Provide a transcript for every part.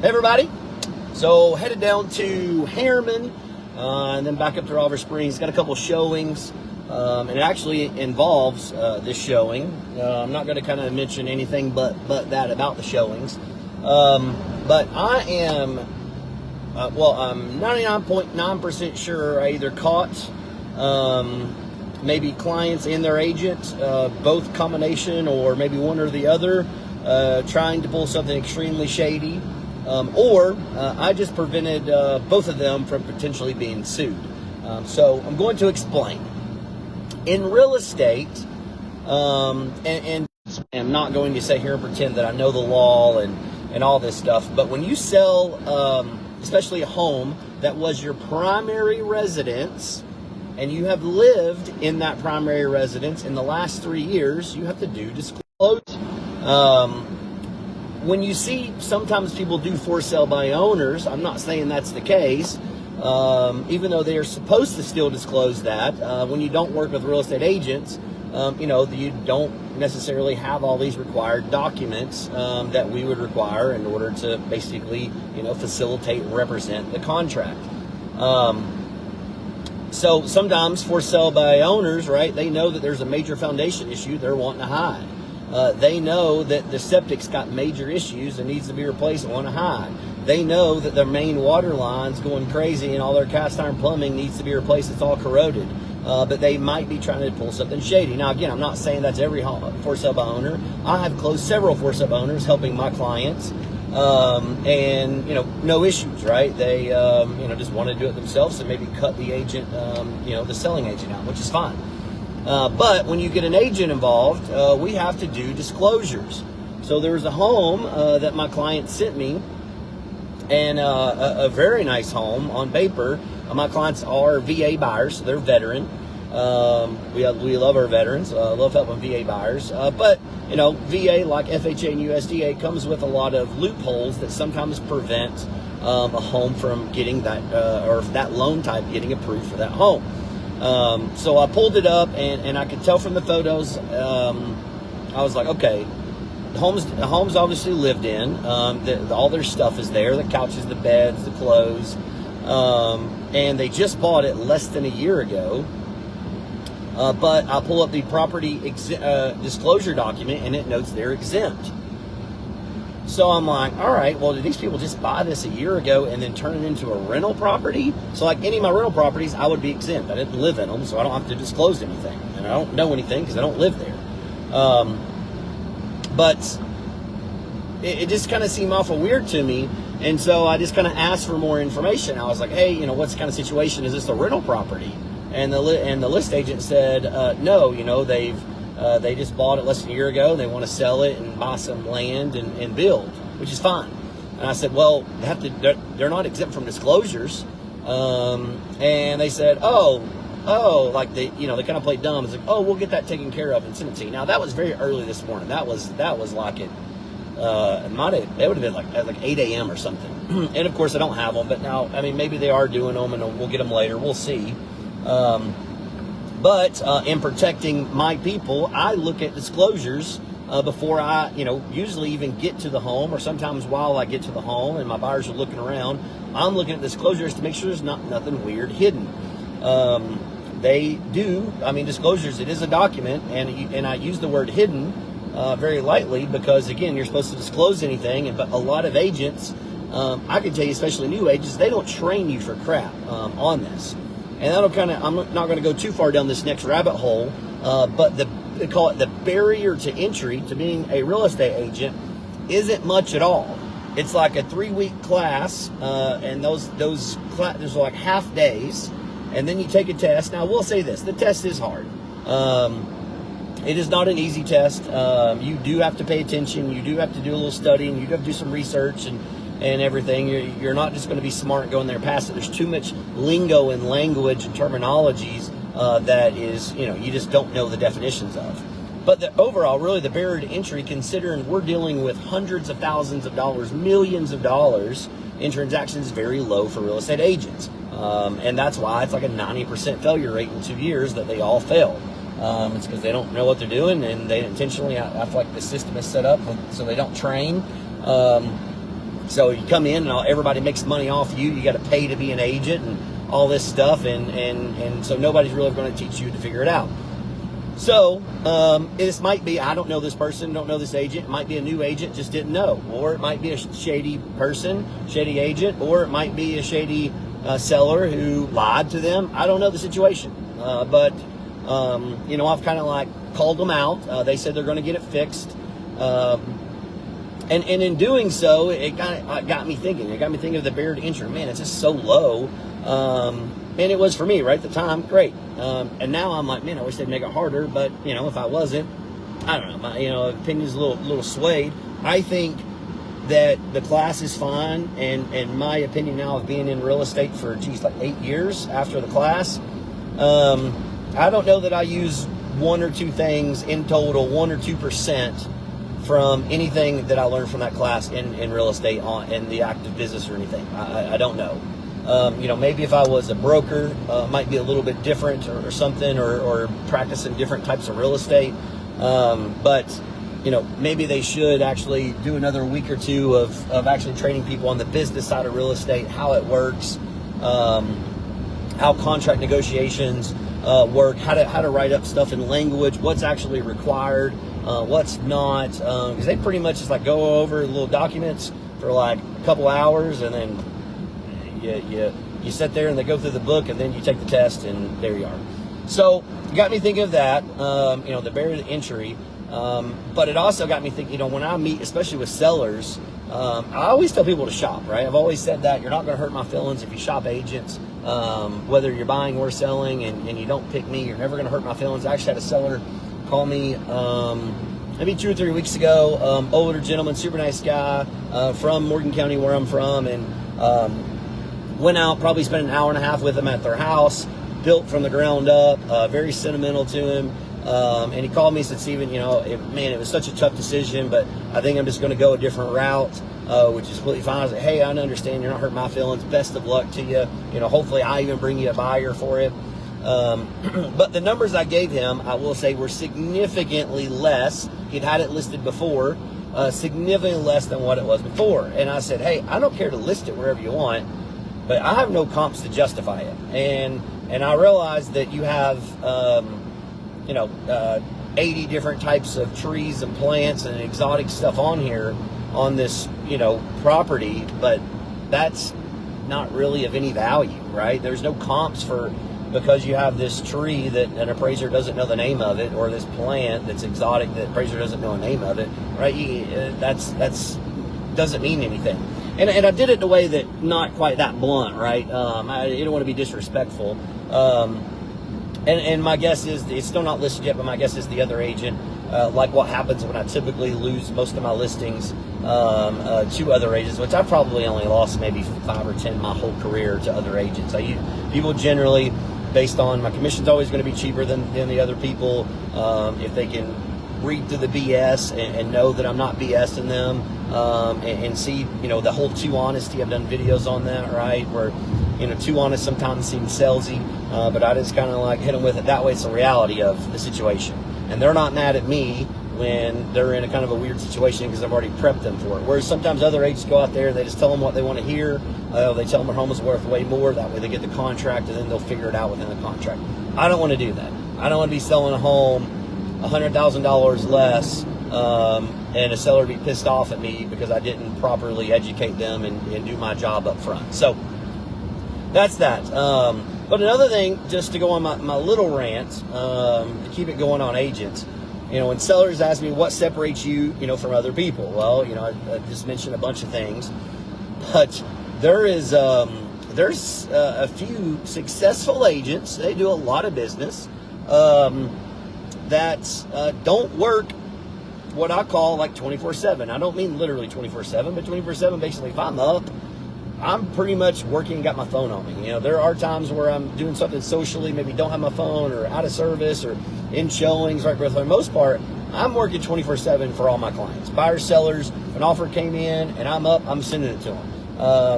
Hey everybody, so headed down to Harriman and then back up to Oliver Springs. Got a couple showings, and it actually involves this showing. I'm not going to kind of mention anything but that about the showings, but I am I'm 99.9% sure I either caught maybe clients and their agent, both combination or maybe one or the other, trying to pull something extremely shady. Or I just prevented both of them from potentially being sued. So I'm going to explain. In real estate, and I'm not going to sit here and pretend that I know the law and all this stuff, but when you sell, especially a home that was your primary residence, and you have lived in that primary residence in the last 3 years, you have to do disclosure. When you see sometimes people do for sale by owners, I'm not saying that's the case, even though they are supposed to still disclose that. When you don't work with real estate agents, you don't necessarily have all these required documents that we would require in order to basically, facilitate and represent the contract. So sometimes for sale by owners, right, they know that there's a major foundation issue they're wanting to hide. They know that the septic's got major issues and needs to be replaced and want to hide. They know that their main water line's going crazy and all their cast iron plumbing needs to be replaced. It's all corroded. But they might be trying to pull something shady. Now, again, I'm not saying that's every for sale by owner. I have closed several for sale by owners helping my clients. And no issues, right? They, just want to do it themselves and maybe cut the agent, the selling agent out, which is fine. But when you get an agent involved, we have to do disclosures. So there was a home that my client sent me, and a very nice home on paper. My clients are VA buyers, so they're veteran. We love our veterans. Love helping VA buyers. But VA, like FHA and USDA, comes with a lot of loopholes that sometimes prevent a home from getting that, or that loan type getting approved for that home. So I pulled it up, and I could tell from the photos. I was like, okay, the home's obviously lived in. All their stuff is there: the couches, the beds, the clothes. And they just bought it less than a year ago. But I pull up the property disclosure document, and it notes they're exempt. So I'm like, all right, well, did these people just buy this a year ago and then turn it into a rental property? So like any of my rental properties, I would be exempt. I didn't live in them, so I don't have to disclose anything. And I don't know anything because I don't live there. But it just kind of seemed awful weird to me. And so I just kind of asked for more information. I was like, hey, what's the kind of situation? Is this a rental property? And the list agent said, no, they just bought it less than a year ago. They want to sell it and buy some land and build, which is fine. And I said, well, they're not exempt from disclosures. And they said, like they kind of played dumb. It's like, oh, we'll get that taken care of and send it to you. Now that was very early this morning. That was like it would have been like at 8 a.m. or something. And of course I don't have them, but now, maybe they are doing them and we'll get them later. We'll see. But in protecting my people, I look at disclosures before I, usually even get to the home, or sometimes while I get to the home and my buyers are looking around, I'm looking at disclosures to make sure there's nothing weird hidden. They do, disclosures, it is a document, and I use the word hidden very lightly because, again, you're supposed to disclose anything, but a lot of agents, I can tell you, especially new agents, they don't train you for crap on this. And I'm not going to go too far down this next rabbit hole, but they call it the barrier to entry to being a real estate agent isn't much at all. It's like a 3-week class, and those classes are like half days, and then you take a test. Now, we'll say this, the test is hard. It is not an easy test. You do have to pay attention. You do have to do a little studying. You do have to do some research and everything. You're not just going to be smart and go in there and pass it. There's too much lingo and language and terminologies that is, you just don't know the definitions of. But overall, really the barrier to entry, considering we're dealing with hundreds of thousands of dollars, millions of dollars in transactions, is very low for real estate agents. And that's why it's like a 90% failure rate in 2 years that they all fail. It's because they don't know what they're doing, and they intentionally, I feel like the system is set up so they don't train. So you come in and everybody makes money off you. You got to pay to be an agent and all this stuff, and so nobody's really going to teach you to figure it out. So this might be, I don't know this person, don't know this agent. It might be a new agent, just didn't know. Or it might be a shady person, shady agent, or it might be a shady seller who lied to them. I don't know the situation. But I've kind of like called them out. They said they're going to get it fixed. And in doing so, it kind of got me thinking. It got me thinking of the barrier to entry. Man, it's just so low. And it was for me, right, at the time, great. And now I'm like, man, I wish they'd make it harder. But, if I wasn't, I don't know. My, opinion's a little swayed. I think that the class is fine. And my opinion now of being in real estate for, like 8 years after the class, I don't know that I use one or two things in total, 1 or 2% from anything that I learned from that class in real estate in the active business or anything. I don't know. Maybe if I was a broker, might be a little bit different or something, or practicing different types of real estate. But maybe they should actually do another week or two of actually training people on the business side of real estate, how it works, how contract negotiations work, how to write up stuff in language, what's actually required, what's not, because they pretty much just like go over little documents for like a couple hours, and then you sit there and they go through the book, and then you take the test, and there you are. So it got me thinking of that, the barrier to entry, but it also got me thinking, when I meet, especially with sellers, I always tell people to shop, right? I've always said that you're not going to hurt my feelings if you shop agents, whether you're buying or selling, and you don't pick me, you're never going to hurt my feelings. I actually had a seller call me maybe 2 or 3 weeks ago, older gentleman, super nice guy, from Morgan County, where I'm from, and went out, probably spent an hour and a half with him at their house, built from the ground up, very sentimental to him. And he called me and said, Steven, it was such a tough decision, but I think I'm just going to go a different route, which is completely fine. I was like, hey, I understand you're not hurting my feelings. Best of luck to you. Hopefully I even bring you a buyer for it. But the numbers I gave him, I will say, were significantly less. He'd had it listed before, significantly less than what it was before. And I said, hey, I don't care to list it wherever you want, but I have no comps to justify it. And I realized that you have, 80 different types of trees and plants and exotic stuff on here on this, property, but that's not really of any value, right? There's no comps because you have this tree that an appraiser doesn't know the name of it, or this plant that's exotic that appraiser doesn't know the name of it, right? That's doesn't mean anything. And I did it in a way that not quite that blunt, right? I didn't want to be disrespectful. And my guess is, it's still not listed yet, but my guess is the other agent, like what happens when I typically lose most of my listings to other agents, which I probably only lost maybe 5 or 10 my whole career to other agents. People generally, based on my commission's always going to be cheaper than the other people, if they can read through the BS and know that I'm not BSing them, and see, the whole too honesty. I've done videos on that, right, where too honest sometimes seems salesy, but I just kind of like hit them with it that way. It's the reality of the situation, and they're not mad at me when they're in a kind of a weird situation because I've already prepped them for it. Whereas sometimes other agents go out there, they just tell them what they want to hear. They tell them their home is worth way more. That way they get the contract, and then they'll figure it out within the contract. I don't want to do that. I don't want to be selling a home $100,000 less, and a seller be pissed off at me because I didn't properly educate them and do my job up front. So that's that. But another thing, just to go on my little rant, to keep it going on agents, when sellers ask me what separates you, from other people, well, I just mentioned a bunch of things, but there's a few successful agents. They do a lot of business, that don't work what I call like 24/7. I don't mean literally 24/7, but 24/7, basically, if I'm up, I'm pretty much working and got my phone on me. There are times where I'm doing something socially, maybe don't have my phone, or out of service, or in showings, right? But for the most part, I'm working 24/7 for all my clients. Buyers, sellers, if an offer came in and I'm up, I'm sending it to them.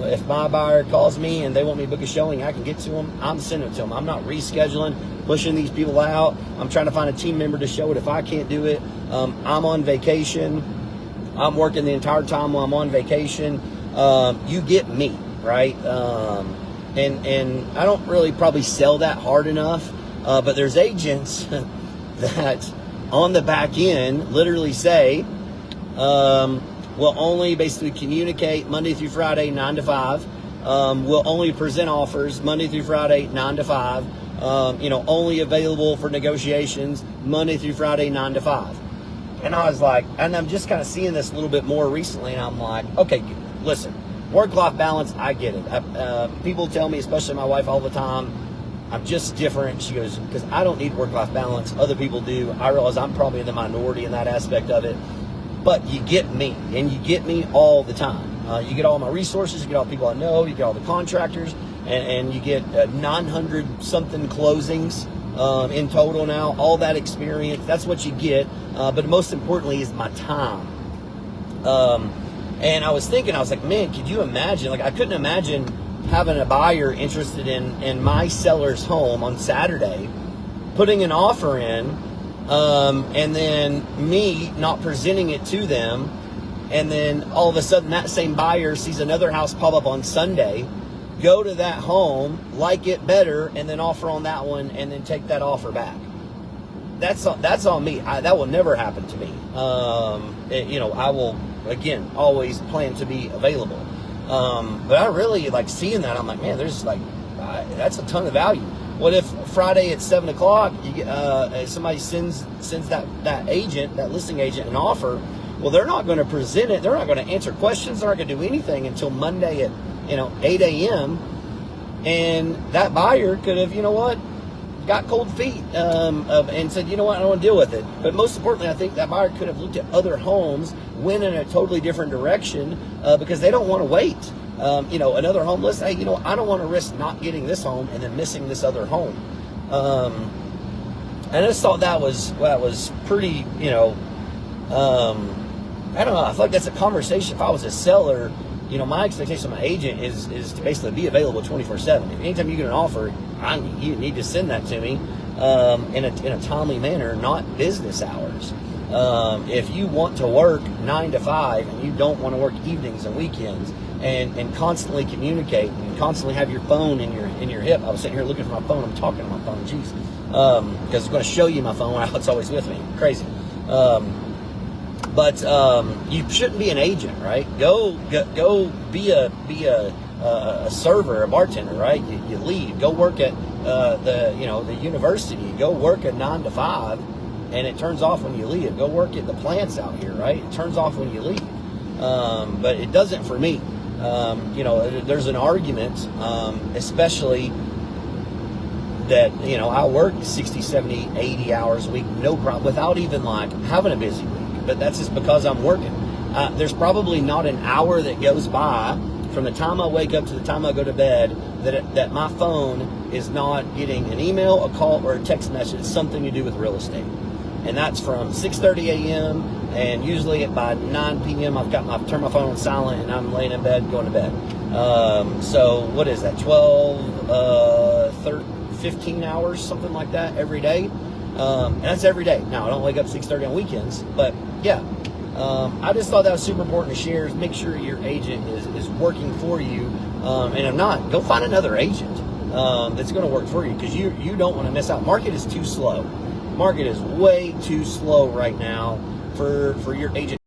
If my buyer calls me and they want me to book a showing, I can get to them, I'm sending it to them. I'm not rescheduling, pushing these people out. I'm trying to find a team member to show it if I can't do it. I'm on vacation. I'm working the entire time while I'm on vacation. you get me, right? And I don't really probably sell that hard enough, but there's agents that on the back end literally say, we'll only basically communicate Monday through Friday, 9 to 5. We'll only present offers Monday through Friday, 9 to 5. Only available for negotiations Monday through Friday, 9 to 5. And I was like, and I'm just kind of seeing this a little bit more recently, and I'm like, okay, listen, work-life balance, I get it. People tell me, especially my wife all the time, I'm just different. She goes, because I don't need work-life balance. Other people do. I realize I'm probably in the minority in that aspect of it. But you get me, and you get me all the time. You get all my resources, you get all the people I know, you get all the contractors, and you get 900-something closings in total now, all that experience. That's what you get. But most importantly is my time. And I was thinking, I was like, man, could you imagine? Like, I couldn't imagine having a buyer interested in my seller's home on Saturday, putting an offer in, and then me not presenting it to them, and then all of a sudden that same buyer sees another house pop up on Sunday, go to that home, like it better, and then offer on that one, and then take that offer back. That's on me. That will never happen to me. I will, again, always plan to be available. But I really like seeing that. I'm like, man, there's like, that's a ton of value. What if Friday at 7 o'clock, you get, somebody sends that agent, that listing agent, an offer? Well, they're not going to present it. They're not going to answer questions. They're not going to do anything until Monday at 8 a.m. And that buyer could have, got cold feet and said, I don't want to deal with it. But most importantly, I think that buyer could have looked at other homes, went in a totally different direction because they don't want to wait. Another home list, hey, I don't want to risk not getting this home and then missing this other home. And I just thought that was pretty, I don't know. I feel like that's a conversation. If I was a seller, my expectation of my agent is to basically be available 24/7. If anytime you get an offer, you need to send that to me in a timely manner, not business hours. If you want to work 9 to 5 and you don't want to work evenings and weekends and constantly communicate and constantly have your phone in your hip. I was sitting here looking for my phone. I'm talking to my phone. Jeez, because I'm going to show you my phone. It's always with me. Crazy. But you shouldn't be an agent, right? Go be a server, a bartender, right? You lead. Go work at the university. Go work at 9 to 5, and it turns off when you leave. Go work at the plants out here, right? It turns off when you leave. But it doesn't for me. There's an argument, especially that I work 60, 70, 80 hours a week, no problem, without even like having a busy week. But that's just because I'm working. There's probably not an hour that goes by from the time I wake up to the time I go to bed that my phone is not getting an email, a call, or a text message, something to do with real estate. And that's from 6:30 a.m. and usually by 9 p.m. I've turned my phone on silent and I'm laying in bed, going to bed. So what is that? 15 hours, something like that every day. And that's every day. Now, I don't wake up 6:30 on weekends, but yeah. I just thought that was super important to share. Is make sure your agent is working for you. And if not, go find another agent that's going to work for you, because you don't want to miss out. Market is too slow. Market is way too slow right now for your agent.